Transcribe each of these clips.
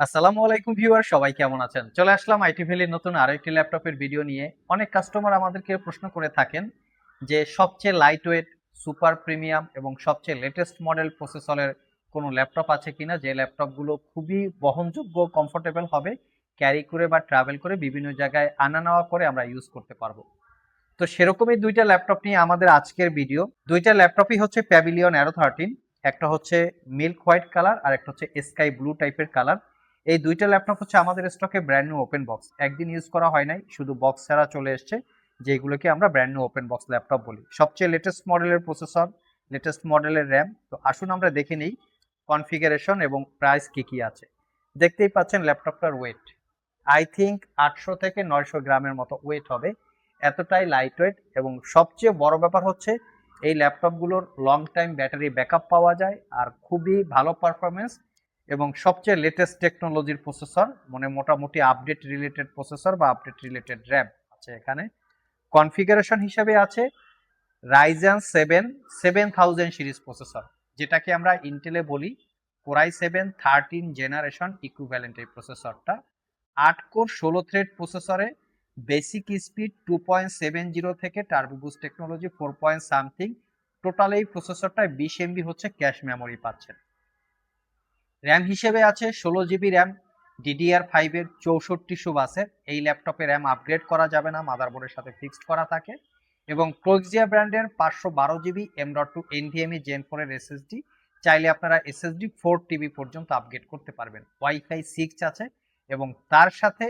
আসসালামু আলাইকুম ভিউয়ার, সবাই কেমন আছেন? চলে আসলাম আইটি ভ্যালির নতুন আরো একটি ল্যাপটপের ভিডিও নিয়ে। অনেক কাস্টমার আমাদেরকে প্রশ্ন করে থাকেন যে সবচেয়ে লাইট ওয়েট, সুপার প্রিমিয়াম এবং সবচেয়ে লেটেস্ট মডেল প্রসেসরের কোনো ল্যাপটপ আছে কিনা, যে ল্যাপটপগুলো খুবই বহনযোগ্য, কমফোর্টেবল হবে, ক্যারি করে বা ট্রাভেল করে বিভিন্ন জায়গায় আনা নেওয়া করে আমরা ইউজ করতে পারবো। তো সেরকমই দুইটা ল্যাপটপ নিয়ে আমাদের আজকের ভিডিও। দুইটা ল্যাপটপই হচ্ছে প্যাভিলিয়ন অ্যারো 13। একটা হচ্ছে মিল্ক হোয়াইট কালার আর একটা হচ্ছে স্কাই ব্লু টাইপের কালার। এই দুইটা ল্যাপটপ হচ্ছে আমাদের স্টকে ব্র্যান্ড নিউ ওপেন বক্স, একদিন ইউজ করা হয় নাই, শুধু বক্স ছাড়া চলে এসছে, যেগুলোকে আমরা brand new open box laptop বলি। সবচেয়ে লেটেস্ট মডেলের প্রসেসর, লেটেস্ট মডেলের র্যাম। তো আসুন আমরা দেখে নিই কনফিগারেশন এবং প্রাইস কি কি আছে। দেখতেই পাচ্ছেন ল্যাপটপটার ওয়েট আই থিঙ্ক 800 থেকে 900 গ্রামের মতো ওয়েট হবে, এতটাই লাইট ওয়েট। এবং সবচেয়ে বড় ব্যাপার হচ্ছে এই ল্যাপটপগুলোর লং টাইম ব্যাটারি ব্যাকআপ পাওয়া যায়, আর খুবই ভালো পারফরমেন্স এবং সবচেয়ে লেটেস্ট টেকনোলজির প্রসেসর, মানে মোটামুটি আপডেট রিলেটেড প্রসেসর বা আপডেট রিলেটেড র্যাম আছে এখানে। কনফিগারেশন হিসেবে আছে রাইজেন 7000 সিরিজ প্রসেসর, যেটাকে আমরা ইন্টেলে বলি কোরাই 7 13 জেনারেশন ইকুইভ্যালেন্ট। এই প্রসেসরটা 8 কোর 16 থ্রেড প্রসেসরে, বেসিক স্পিড 2.70 থেকে turbo boost technology 4 point something. Total এই প্রসেসরটায় 20 MB হচ্ছে ক্যাশ মেমোরি পাচ্ছেন। র্যাম হিসেবে আছে 16 জিবি র্যাম, DDR5 এর 6400 বাসের। এই ল্যাপটপে র্যাম আপগ্রেড করা যাবে না, মাদারবোর্ডের সাথে ফিক্সড করা থাকে। এবং প্রক্সিয়া ব্র্যান্ডের 512 জিবি M.2 NVMe Gen 4 এর SSD, চাইলে আপনারা SSD 4 TB পর্যন্ত আপগ্রেড করতে পারবেন। ওয়াইফাই 6 আছে এবং তার সাথে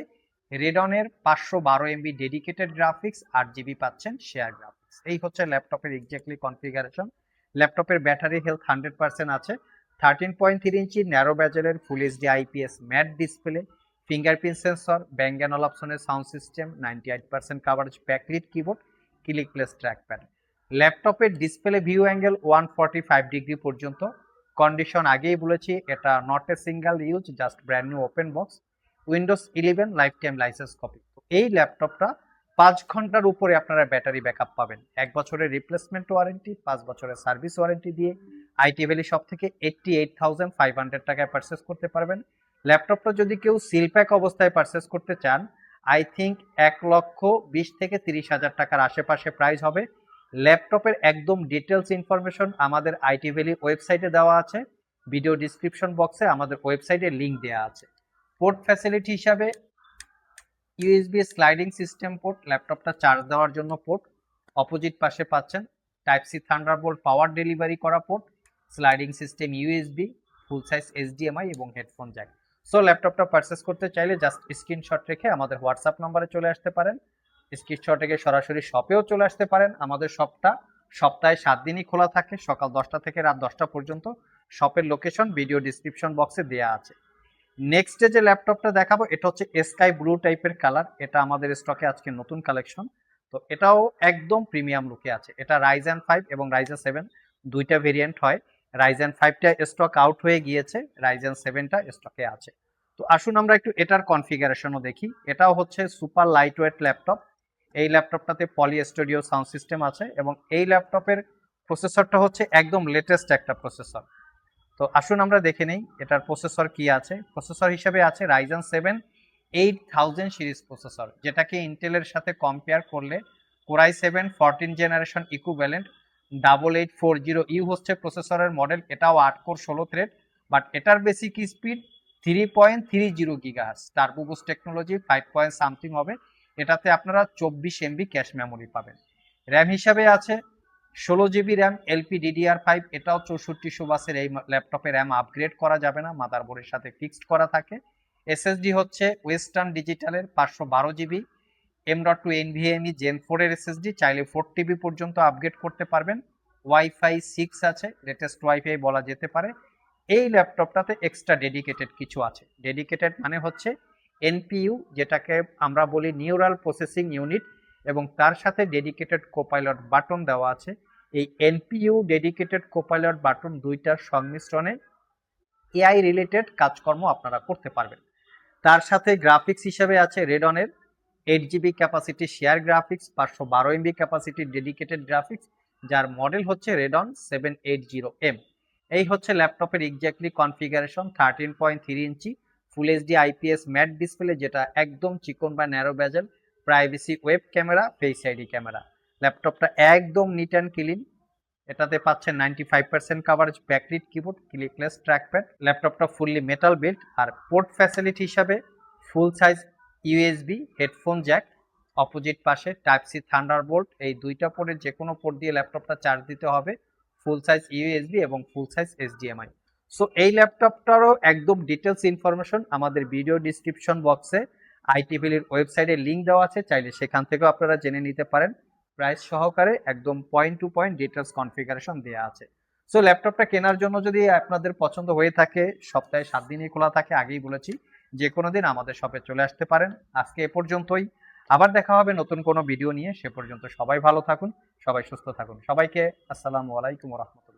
রেডনের 512 MB ডেডিকেটেড গ্রাফিক্স, 8 GB পাচ্ছেন শেয়ার গ্রাফিক্স। এই হচ্ছে ল্যাপটপের এক্স্যাক্টলি কনফিগারেশন। ল্যাপটপের ব্যাটারি হেলথ 100% আছে। 13.3 ইঞ্চি ন্যারো ব্যাজেলের full HD IPS matte display, fingerprint sensor, bang and অলাপসনের sound system, 98% coverage, backlit keyboard, clickless trackpad. ল্যাপটপের ডিসপ্লে ভিউ অ্যাঙ্গেল 145 ডিগ্রি পর্যন্ত। কন্ডিশন আগেই বলেছি, এটা not a single use, just brand new open box. Windows 11 life time licence copy. এই ল্যাপটপটা 5 ঘন্টার উপরে আপনারা ব্যাটারি ব্যাকআপ পাবেন, 1 বছরের রিপ্লেসমেন্ট ওয়ারেন্টি, 5 বছরের সার্ভিস ওয়ারেন্টি দিয়ে আইটি ভ্যালি শপ থেকে 88,500 টাকায় পারচেস করতে পারবেন। ল্যাপটপটা যদি কেউ সিল প্যাক অবস্থায় পারচেস করতে চান, আই থিঙ্ক 1,20,000 থেকে 30,000 টাকার আশেপাশে প্রাইস হবে। ল্যাপটপের একদম ডিটেলস ইনফরমেশন আমাদের আইটি ভ্যালি ওয়েবসাইটে দেওয়া আছে, ভিডিও ডিসক্রিপশন বক্সে আমাদের ওয়েবসাইটের লিঙ্ক দেওয়া আছে। পোর্ট ফ্যাসিলিটি হিসাবে ইউএসবি স্লাইডিং সিস্টেম পোর্ট, ল্যাপটপটা চার্জ দেওয়ার জন্য পোর্ট। অপোজিট পাশে পাচ্ছেন type C Thunderbolt power delivery করা port, sliding system USB, full size HDMI এবং হেডফোন জ্যাক। সো ল্যাপটপটা পারচেস করতে চাইলে জাস্ট স্ক্রিনশট রেখে আমাদের হোয়াটসঅ্যাপ নাম্বারে চলে আসতে পারেন। স্ক্রিনশট রেখে সরাসরি শপেও চলে আসতে পারেন। আমাদের শপটা সপ্তাহে 7 দিনই খোলা থাকে, সকাল 10টা থেকে রাত 10টা পর্যন্ত। শপের লোকেশন ভিডিও ডিসক্রিপশন বক্সে দেওয়া আছে। নেক্সট যে ল্যাপটপটা দেখাবো, এটা হচ্ছে স্কাই ব্লু টাইপের কালার। এটা আমাদের স্টকে আজকে নতুন কালেকশন। তো এটাও একদম প্রিমিয়াম লুকে আছে। এটা রাইজেন 5 এবং রাইজেন 7 দুইটা ভেরিয়েন্ট হয়। রাইজেন 5টা স্টক আউট হয়ে গিয়েছে, রাইজেন 7টা স্টকে আছে। তো আসুন আমরা একটু এটার কনফিগারেশনও দেখি। এটাও হচ্ছে সুপার লাইট ওয়েট ল্যাপটপ। এই ল্যাপটপটাতে পলি স্টুডিও সাউন্ড সিস্টেম আছে এবং এই ল্যাপটপের প্রসেসরটা হচ্ছে একদম লেটেস্ট একটা প্রসেসর। তো আসুন আমরা দেখে নেই এটার প্রসেসর কি আছে। প্রসেসর হিসেবে আছে রাইজেন 7 8000 সিরিজ প্রসেসর, যেটাকে ইন্টেলের সাথে কম্পেয়ার করলে কোরাই 7 14 জেনারেশন ইকুইভ্যালেন্ট। 8840 হচ্ছে প্রসেসরের মডেল। এটাও 8 কোর 16 থ্রেড, বাট এটার basic speed 3.30 GHz, turbo boost technology 5 point something হবে। এটাতে আপনারা 24 MB ক্যাশ মেমোরি পাবেন। র্যাম হিসাবে আছে 16 জিবি র্যাম এলপি DDR5। এটাও 6400 বাসের। এই ল্যাপটপে র্যাম আপগ্রেড করা যাবে না, মাদারবোর্ডের সাথে ফিক্সড করা থাকে। এসএসডি হচ্ছে ওয়েস্টার্ন ডিজিটালের 512 জিবি M.2 NVMe Gen 4 এর এসএসডি, চাইলে 4 TB পর্যন্ত আপগ্রেড করতে পারবেন। ওয়াইফাই 6 আছে, লেটেস্ট ওয়াইফাই বলা যেতে পারে। এই ল্যাপটপটাতে এক্সট্রা ডেডিকেটেড কিছু আছে। ডেডিকেটেড মানে হচ্ছে এনপিইউ, যেটাকে আমরা বলি নিউরাল প্রসেসিং ইউনিট, এবং তার সাথে ডেডিকেটেড কোপাইলট বাটন দেওয়া আছে। এই এনপিইউ ডেডিকেটেড কোপাইলট বাটন দুইটার সংমিশ্রণে এআই রিলেটেড কাজকর্ম আপনারা করতে পারবেন। তার সাথে গ্রাফিক্স হিসেবে আছে রেডনের 8 GB capacity share graphics, 512 MB capacity dedicated graphics, যার মডেল হচ্ছে রেডন 780M। এই হচ্ছে ল্যাপটপের exactly configuration. 13.3 inch full HD IPS matte display, যেটা একদম চিকন বা narrow bezel, privacy web camera, face ID camera. ল্যাপটপটা একদম নিট অ্যান্ড ক্লিন। এটাতে পাচ্ছেন 95% coverage, backlit keyboard, clickless trackpad. ল্যাপটপটা ফুললি মেটাল বিল্ড। আর পোর্ট ফ্যাসিলিটি হিসাবে full size USB headphone Jack, opposite পাশে টাইপ সি থান্ডারবোল্ট, এই দুইটা পোর্টের যে কোনো পোর্ট দিয়ে ল্যাপটপটা চার্জ দিতে হবে। ফুল সাইজ ইউএসবি এবং ফুল সাইজ এইচডিএমআই। সো এই ল্যাপটপটারও একদম ডিটেলস ইনফরমেশন আমাদের ভিডিও ডিসক্রিপশন বক্সে আইটি ভ্যালির ওয়েবসাইটে লিঙ্ক দেওয়া আছে, চাইলে সেখান থেকেও আপনারা জেনে নিতে পারেন। প্রাইস সহকারে একদম point to point details configuration দেওয়া আছে। সো ল্যাপটপটা কেনার জন্য যদি আপনাদের পছন্দ হয়ে থাকে, সপ্তাহে 7 দিনই খোলা থাকে, আগেই বলেছি, যে কোনো দিন আমাদের শপে চলে আসতে পারেন। আজকে এ পর্যন্তই, আবার দেখা হবে নতুন কোনো ভিডিও নিয়ে। সে পর্যন্ত সবাই ভালো থাকুন, সবাই সুস্থ থাকুন। সবাইকে আসসালামু আলাইকুম ওয়া রাহমাতুল্লাহ।